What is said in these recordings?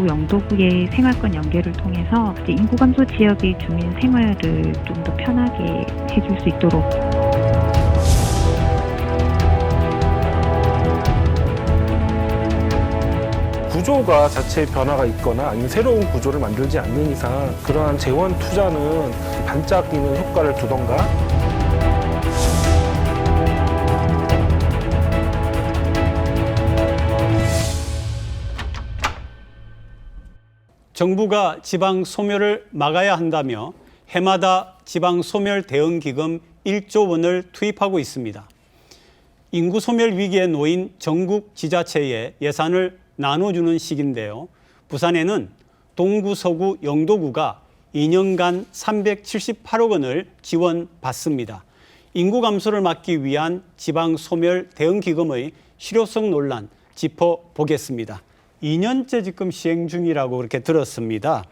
동구 영도구의 생활권 연계를 통해서 이제 인구 감소 지역의 주민 생활을 좀 더 편하게 해줄 수 있도록 구조가 자체의 변화가 있거나 아니면 새로운 구조를 만들지 않는 이상 그러한 재원 투자는 반짝이는 효과를 두던가 정부가 지방 소멸을 막아야 한다며 해마다 지방 소멸 대응 기금 1조 원을 투입하고 있습니다. 인구 소멸 위기에 놓인 전국 지자체에 예산을 나눠주는 시기인데요. 부산에는 동구, 서구, 영도구가 2년간 378억 원을 지원받습니다. 인구 감소를 막기 위한 지방 소멸 대응 기금의 실효성 논란 짚어보겠습니다. 2년째 지금 시행 중이라고 그렇게 들었습니다.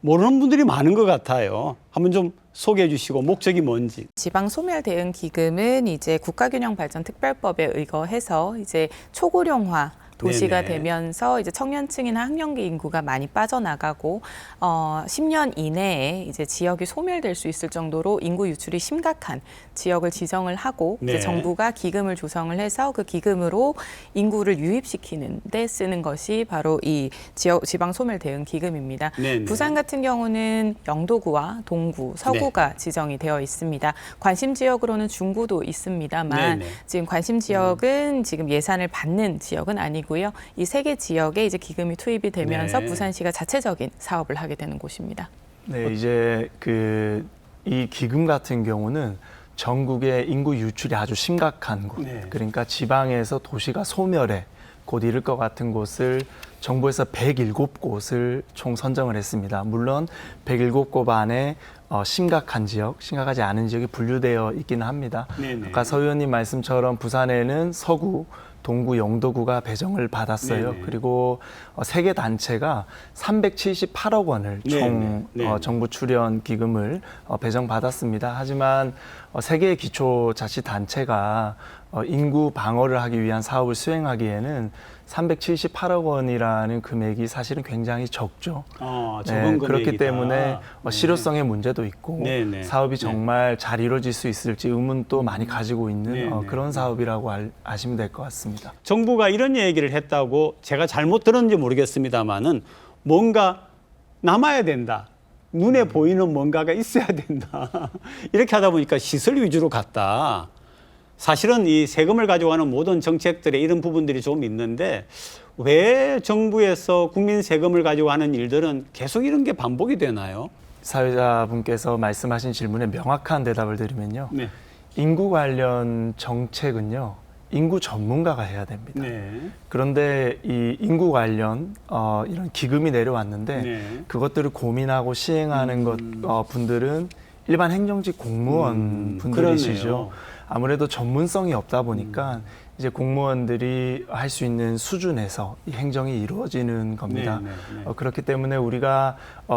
모르는 분들이 많은 것 같아요. 한번 좀 소개해 주시고 목적이 뭔지. 지방 소멸 대응 기금은 이제 국가균형발전특별법에 의거해서 이제 초고령화 도시가 네네. 되면서 이제 청년층이나 학령기 인구가 많이 빠져나가고 10년 이내에 이제 지역이 소멸될 수 있을 정도로 인구 유출이 심각한 지역을 지정을 하고 네. 이제 정부가 기금을 조성을 해서 그 기금으로 인구를 유입시키는 데 쓰는 것이 바로 이 지방 소멸 대응 기금입니다. 네네. 부산 같은 경우는 영도구와 동구, 서구가 지정이 되어 있습니다. 관심 지역으로는 중구도 있습니다만 네네. 지금 관심 지역은 지금 예산을 받는 지역은 아니고 이 세 개 지역에 이제 기금이 투입이 되면서 네. 부산시가 자체적인 사업을 하게 되는 곳입니다. 네, 이제 이 기금 같은 경우는 전국의 인구 유출이 아주 심각한 곳, 네. 그러니까 지방에서 도시가 소멸에 곧 이를 것 같은 곳을 정부에서 107곳을 총 선정을 했습니다. 물론 107곳 안에 심각한 지역, 심각하지 않은 지역이 분류되어 있기는 합니다. 네네. 아까 서 의원님 말씀처럼 부산에는 서구, 동구, 영도구가 배정을 받았어요. 네네. 그리고 세 개 단체가 378억 원을 총 네네. 정부 출연 기금을 배정받았습니다. 하지만 세 개의 기초자치단체가 인구 방어를 하기 위한 사업을 수행하기에는 378억 원이라는 금액이 사실은 굉장히 적죠. 적은 그렇기 금액이다. 때문에 실효성의 문제도 있고 네네. 사업이 정말 잘 이루어질 수 있을지 의문도 많이 가지고 있는 네네. 그런 사업이라고 아시면 될 것 같습니다. 정부가 이런 얘기를 했다고 제가 잘못 들었는지 모르겠습니다만은 뭔가 남아야 된다. 눈에 보이는 뭔가가 있어야 된다. 이렇게 하다 보니까 시설 위주로 갔다. 사실은 이 세금을 가져가는 모든 정책들에 이런 부분들이 좀 있는데 왜 정부에서 국민 세금을 가지고 하는 일들은 계속 이런 게 반복이 되나요? 사회자분께서 말씀하신 질문에 명확한 대답을 드리면요. 네. 인구 관련 정책은요. 인구 전문가가 해야 됩니다. 네. 그런데 이 인구 관련 이런 기금이 내려왔는데 네. 그것들을 고민하고 시행하는 분들은 일반 행정직 공무원 분들이시죠. 그러네요. 아무래도 전문성이 없다 보니까 이제 공무원들이 할 수 있는 수준에서 이 행정이 이루어지는 겁니다. 네, 네, 네. 그렇기 때문에 우리가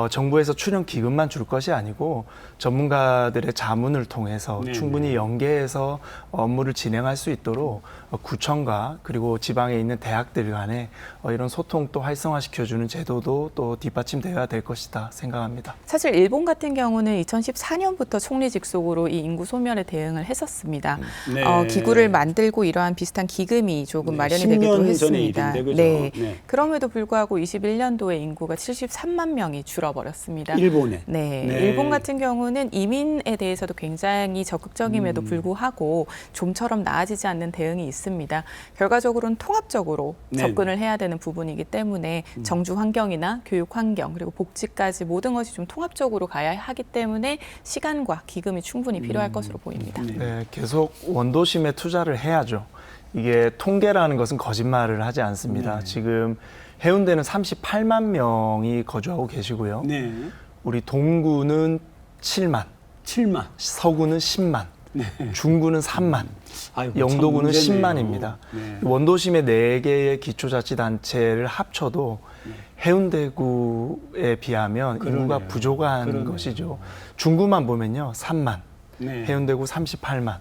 정부에서 출연 기금만 줄 것이 아니고 전문가들의 자문을 통해서 네, 충분히 네. 연계해서 업무를 진행할 수 있도록 구청과 그리고 지방에 있는 대학들 간에 이런 소통도 활성화시켜주는 제도도 또 뒷받침되어야 될 것이다 생각합니다. 사실 일본 같은 경우는 2014년부터 총리 직속으로 이 인구 소멸에 대응을 했었습니다. 네. 기구를 만들고 이러한 비슷한 기금이 조금 네, 마련이 10년 되기도 전의 했습니다. 일인데, 그죠? 네. 네. 그럼에도 불구하고 21년도에 인구가 73만 명이 줄어버렸습니다. 일본에. 네. 네. 일본 같은 경우는 이민에 대해서도 굉장히 적극적임에도 불구하고 좀처럼 나아지지 않는 대응이 있습니다. 결과적으로는 통합적으로 네. 접근을 해야 되는 부분이기 때문에 정주 환경이나 교육 환경 그리고 복지까지 모든 것이 좀 통합적으로 가야 하기 때문에 시간과 기금이 충분히 필요할 것으로 보입니다. 네, 계속 원도심에 투자를 해야죠. 이게 통계라는 것은 거짓말을 하지 않습니다. 네. 지금 해운대는 38만 명이 거주하고 계시고요. 네. 우리 동구는 7만, 7만. 서구는 10만, 중구는 3만, 아이고, 영도구는 참 문제네요. 10만입니다. 네. 원도심의 4개의 기초자치단체를 합쳐도 해운대구에 비하면 인구가 그러네요. 부족한 그러네요. 것이죠. 중구만 보면요. 3만, 네. 해운대구 38만,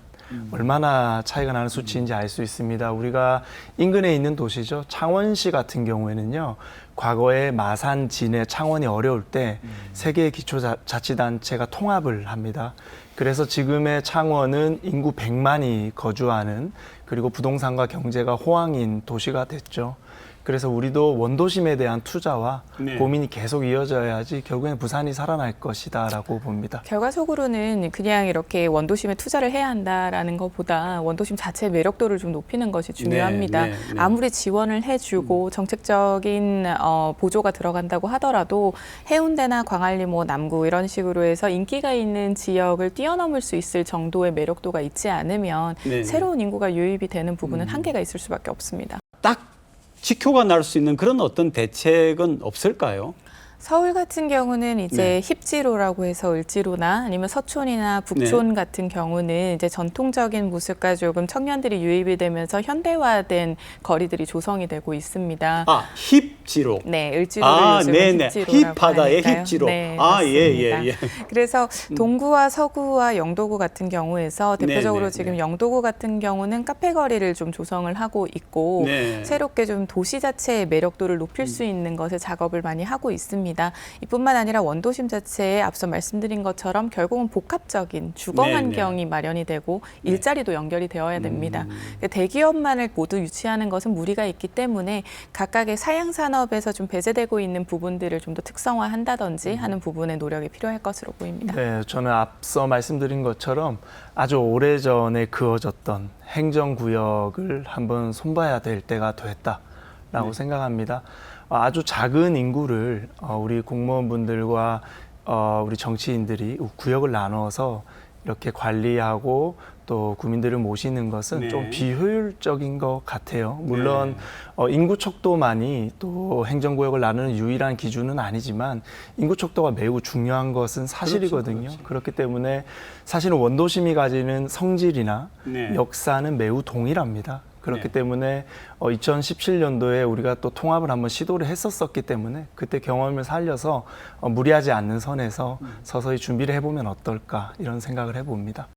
얼마나 차이가 나는 수치인지 알 수 있습니다. 우리가 인근에 있는 도시죠. 창원시 같은 경우에는요. 과거에 마산, 진해, 창원이 어려울 때 세 개의 기초자치단체가 통합을 합니다. 그래서 지금의 창원은 인구 100만이 거주하는 그리고 부동산과 경제가 호황인 도시가 됐죠. 그래서 우리도 원도심에 대한 투자와 네. 고민이 계속 이어져야지 결국엔 부산이 살아날 것이다라고 봅니다. 결과적으로는 그냥 이렇게 원도심에 투자를 해야 한다라는 것보다 원도심 자체의 매력도를 좀 높이는 것이 중요합니다. 네, 네, 네. 아무리 지원을 해주고 정책적인 보조가 들어간다고 하더라도 해운대나 광안리, 뭐 남구 이런 식으로 해서 인기가 있는 지역을 뛰어넘을 수 있을 정도의 매력도가 있지 않으면 네. 새로운 인구가 유입이 되는 부분은 한계가 있을 수밖에 없습니다. 딱 지표가 날 수 있는 그런 어떤 대책은 없을까요? 서울 같은 경우는 이제 힙지로라고 해서 을지로나 아니면 서촌이나 북촌 같은 경우는 이제 전통적인 모습과 조금 청년들이 유입이 되면서 현대화된 거리들이 조성이 되고 있습니다. 아, 힙지로. 네, 을지로를 요즘은 힙지로라고 힙하다의 하니까요. 힙지로. 네, 아, 예, 맞습니다. 예, 예. 그래서 동구와 서구와 영도구 같은 경우에서 대표적으로 네, 지금 네. 영도구 같은 경우는 카페 거리를 좀 조성을 하고 있고 네. 새롭게 좀 도시 자체의 매력도를 높일 수 있는 것에 작업을 많이 하고 있습니다. 이뿐만 아니라 원도심 자체에 앞서 말씀드린 것처럼 결국은 복합적인 주거 네, 환경이 마련이 되고 일자리도 연결이 되어야 됩니다. 대기업만을 모두 유치하는 것은 무리가 있기 때문에 각각의 사양 산업에서 좀 배제되고 있는 부분들을 좀 더 특성화한다든지 하는 부분에 노력이 필요할 것으로 보입니다. 네, 저는 앞서 말씀드린 것처럼 아주 오래전에 그어졌던 행정구역을 한번 손봐야 될 때가 됐다라고 생각합니다. 아주 작은 인구를 우리 공무원분들과 우리 정치인들이 구역을 나눠서 이렇게 관리하고 또 구민들을 모시는 것은 네. 좀 비효율적인 것 같아요. 물론 인구 척도만이 또 행정구역을 나누는 유일한 기준은 아니지만 인구 척도가 매우 중요한 것은 사실이거든요. 그렇죠. 그렇기 때문에 사실은 원도심이 가지는 성질이나 네. 역사는 매우 동일합니다. 그렇기 네. 때문에 2017년도에 우리가 또 통합을 한번 시도를 했었기 때문에 그때 경험을 살려서 무리하지 않는 선에서 서서히 준비를 해보면 어떨까 이런 생각을 해봅니다.